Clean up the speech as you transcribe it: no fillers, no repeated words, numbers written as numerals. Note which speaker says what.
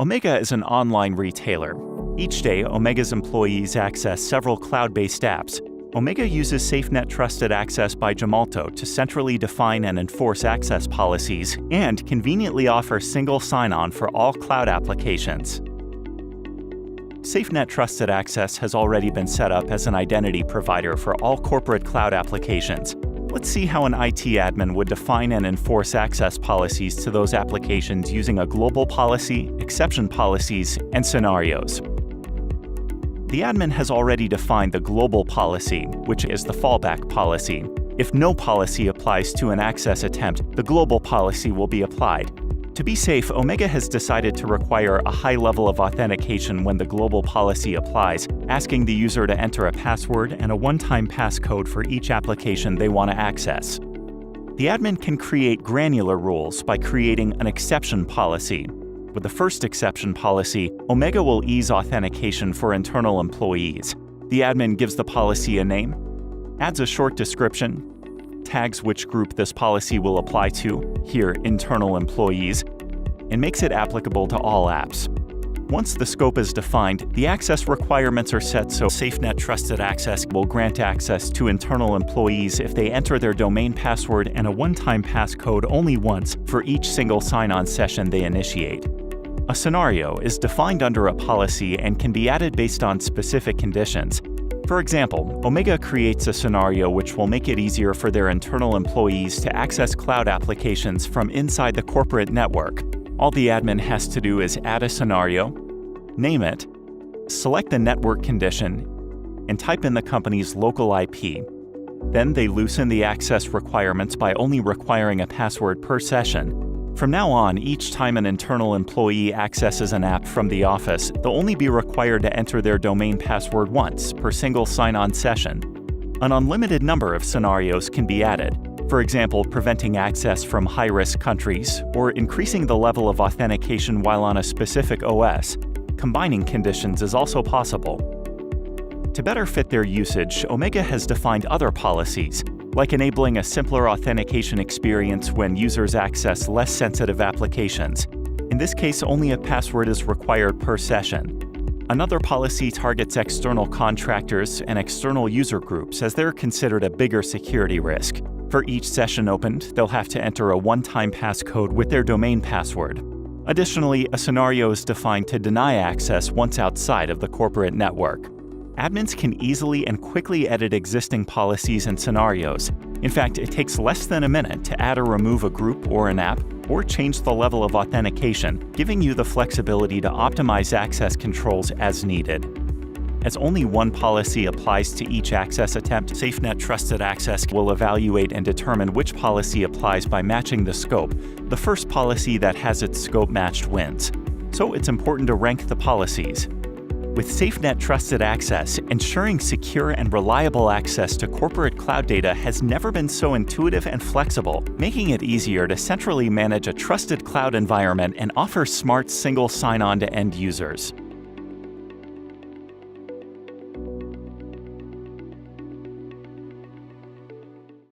Speaker 1: Omega is an online retailer. Each day, Omega's employees access several cloud-based apps. Omega uses SafeNet Trusted Access by Gemalto to centrally define and enforce access policies and conveniently offer single sign-on for all cloud applications. SafeNet Trusted Access has already been set up as an identity provider for all corporate cloud applications. Let's see how an IT admin would define and enforce access policies to those applications using a global policy, exception policies, and scenarios. The admin has already defined the global policy, which is the fallback policy. If no policy applies to an access attempt, the global policy will be applied. To be safe, Omega has decided to require a high level of authentication when the global policy applies, asking the user to enter a password and a one-time passcode for each application they want to access. The admin can create granular rules by creating an exception policy. With the first exception policy, Omega will ease authentication for internal employees. The admin gives the policy a name, adds a short description, tags which group this policy will apply to, here internal employees, and makes it applicable to all apps. Once the scope is defined, the access requirements are set so SafeNet Trusted Access will grant access to internal employees if they enter their domain password and a one-time passcode only once for each single sign-on session they initiate. A scenario is defined under a policy and can be added based on specific conditions. For example, Omega creates a scenario which will make it easier for their internal employees to access cloud applications from inside the corporate network. All the admin has to do is add a scenario, name it, select the network condition, and type in the company's local IP. Then they loosen the access requirements by only requiring a password per session. From now on, each time an internal employee accesses an app from the office, they'll only be required to enter their domain password once per single sign-on session. An unlimited number of scenarios can be added, for example, preventing access from high-risk countries or increasing the level of authentication while on a specific OS. Combining conditions is also possible. To better fit their usage, Omega has defined other policies, like enabling a simpler authentication experience when users access less sensitive applications. In this case, only a password is required per session. Another policy targets external contractors and external user groups as they're considered a bigger security risk. For each session opened, they'll have to enter a one-time passcode with their domain password. Additionally, a scenario is defined to deny access once outside of the corporate network. Admins can easily and quickly edit existing policies and scenarios. In fact, it takes less than a minute to add or remove a group or an app, or change the level of authentication, giving you the flexibility to optimize access controls as needed. As only one policy applies to each access attempt, SafeNet Trusted Access will evaluate and determine which policy applies by matching the scope. The first policy that has its scope matched wins. So it's important to rank the policies. With SafeNet Trusted Access, ensuring secure and reliable access to corporate cloud data has never been so intuitive and flexible, making it easier to centrally manage a trusted cloud environment and offer smart single sign-on to end users.